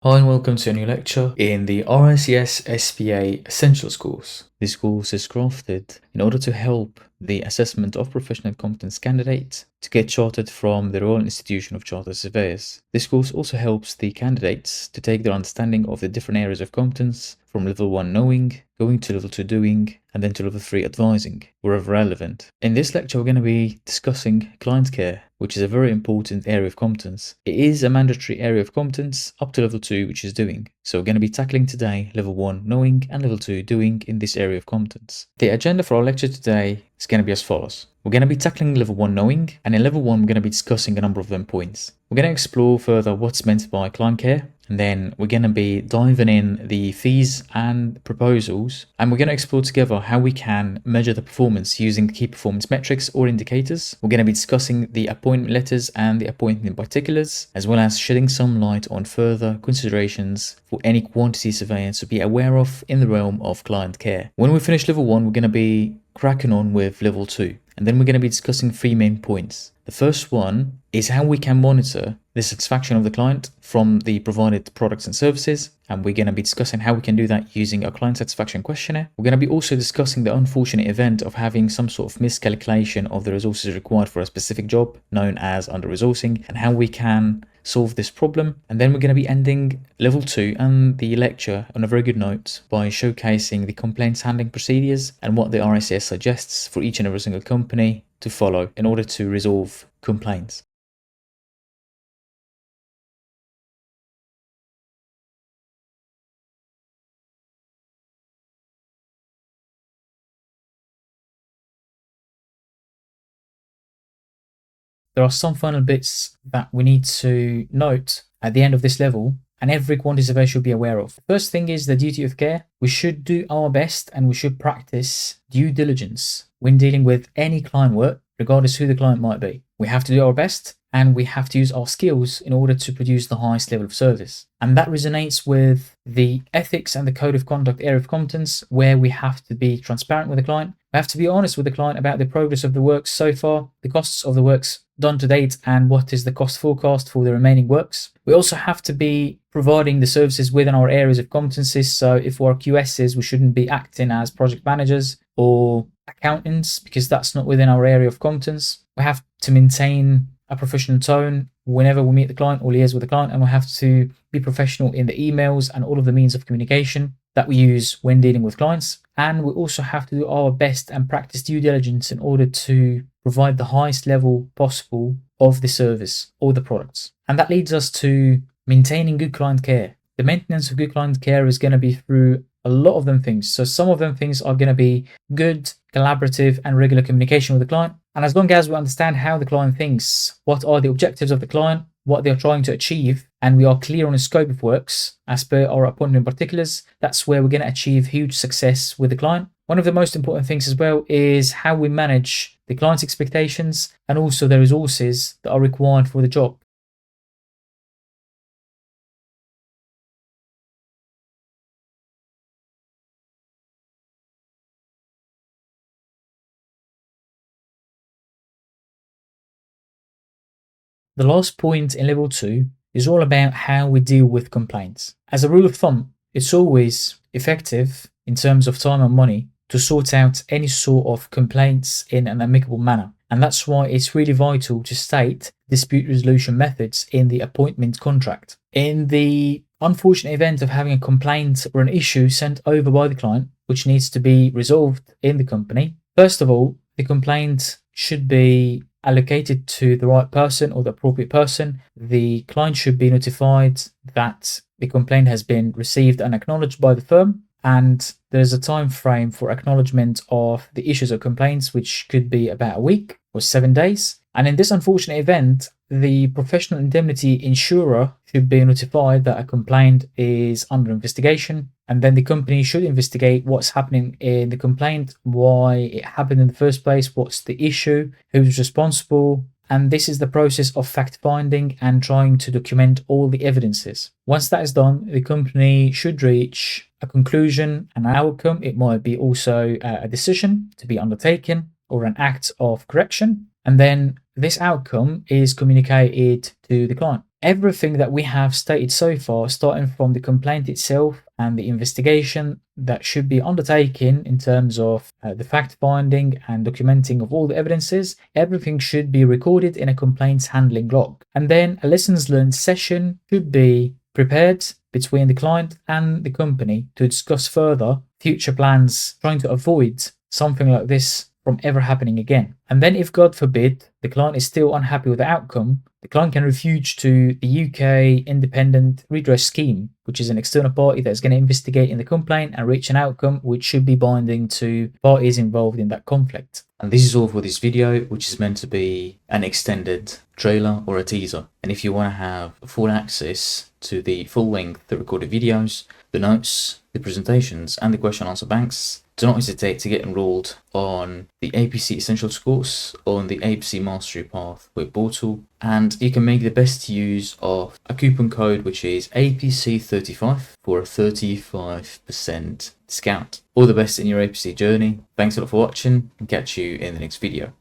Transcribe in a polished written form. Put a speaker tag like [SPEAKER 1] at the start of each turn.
[SPEAKER 1] Hi and welcome to a new lecture in the RICS SPA Essentials course. This course is crafted in order to help the assessment of professional competence candidates to get chartered from the Royal Institution of Chartered Surveyors. This course also helps the candidates to take their understanding of the different areas of competence from level 1 knowing, going to level 2 doing, and then to level 3 advising, wherever relevant. In this lecture, we're going to be discussing client care, which is a very important area of competence. It is a mandatory area of competence up to level 2, which is doing. So we're going to be tackling today level 1 knowing and level 2 doing in this area of competence. The agenda for our lecture today is going to be as follows. We're going to be tackling level 1 knowing, and in level 1 we're going to be discussing a number of them points. We're going to explore further what's meant by client care, and then we're going to be diving in the fees and proposals, and we're going to explore together how we can measure the performance using key performance metrics or indicators. We're going to be discussing the appointment letters and the appointment particulars, as well as shedding some light on further considerations for any quantity surveillance to be aware of in the realm of client care. When we finish level 1, we're going to be cracking on with level 2, and then we're going to be discussing 3 main points. The first one is how we can monitor the satisfaction of the client from the provided products and services, and we're going to be discussing how we can do that using a client satisfaction questionnaire. We're going to be also discussing the unfortunate event of having some sort of miscalculation of the resources required for a specific job, known as under-resourcing, and how we can solve this problem. And then we're going to be ending level 2 and the lecture on a very good note by showcasing the complaints handling procedures and what the RICS suggests for each and every single company to follow in order to resolve complaints. There are some final bits that we need to note at the end of this level, and every quantity surveyor should be aware of. First thing is the duty of care. We should do our best and we should practice due diligence when dealing with any client work, regardless who the client might be. We have to do our best and we have to use our skills in order to produce the highest level of service. And that resonates with the ethics and the code of conduct area of competence, where we have to be transparent with the client. We have to be honest with the client about the progress of the works so far, the costs of the works done to date, and what is the cost forecast for the remaining works. We also have to be providing the services within our areas of competencies. So if we're QSs, we shouldn't be acting as project managers or accountants, because that's not within our area of competence. We have to maintain a professional tone whenever we meet the client or liaise with the client, and we have to be professional in the emails and all of the means of communication that we use when dealing with clients. And we also have to do our best and practice due diligence in order to provide the highest level possible of the service or the products. And that leads us to maintaining good client care. The maintenance of good client care is going to be through a lot of them things. So some of them things are going to be good, collaborative and regular communication with the client. And as long as we understand how the client thinks, what are the objectives of the client, what they're trying to achieve, and we are clear on the scope of works as per our appointment particulars, that's where we're going to achieve huge success with the client. One of the most important things as well is how we manage the client's expectations and also the resources that are required for the job. The last point in level 2 is all about how we deal with complaints. As a rule of thumb, it's always effective in terms of time and money to sort out any sort of complaints in an amicable manner. And that's why it's really vital to state dispute resolution methods in the appointment contract. In the unfortunate event of having a complaint or an issue sent over by the client, which needs to be resolved in the company, first of all, the complaint should be allocated to the right person or the appropriate person. The client should be notified that the complaint has been received and acknowledged by the firm, and there's a time frame for acknowledgement of the issues or complaints, which could be about a week or 7 days. And in this unfortunate event, the professional indemnity insurer should be notified that a complaint is under investigation, and then the company should investigate what's happening in the complaint, why it happened in the first place, what's the issue, who's responsible. And this is the process of fact-finding and trying to document all the evidences. Once that is done, the company should reach a conclusion, an outcome. It might be also a decision to be undertaken or an act of correction. And then this outcome is communicated to the client. everything that we have stated so far, starting from the complaint itself and the investigation that should be undertaken in terms of the fact finding and documenting of all the evidences, everything should be recorded in a complaints handling log. And then a lessons learned session should be prepared between the client and the company to discuss further future plans, trying to avoid something like this from ever happening again. And then if God forbid the client is still unhappy with the outcome, the client can refuse to the UK Independent Redress Scheme, which is an external party that is going to investigate in the complaint and reach an outcome which should be binding to parties involved in that conflict. And this is all for this video, which is meant to be an extended trailer or a teaser. And if you want to have full access to the full length, the recorded videos, the notes, the presentations, and the question answer banks, do not hesitate to get enrolled on the APC Essentials course on the APC Mastery Path web portal, and you can make the best use of a coupon code which is APC35 for a 35% discount. All the best in your APC journey. Thanks a lot for watching, and catch you in the next video.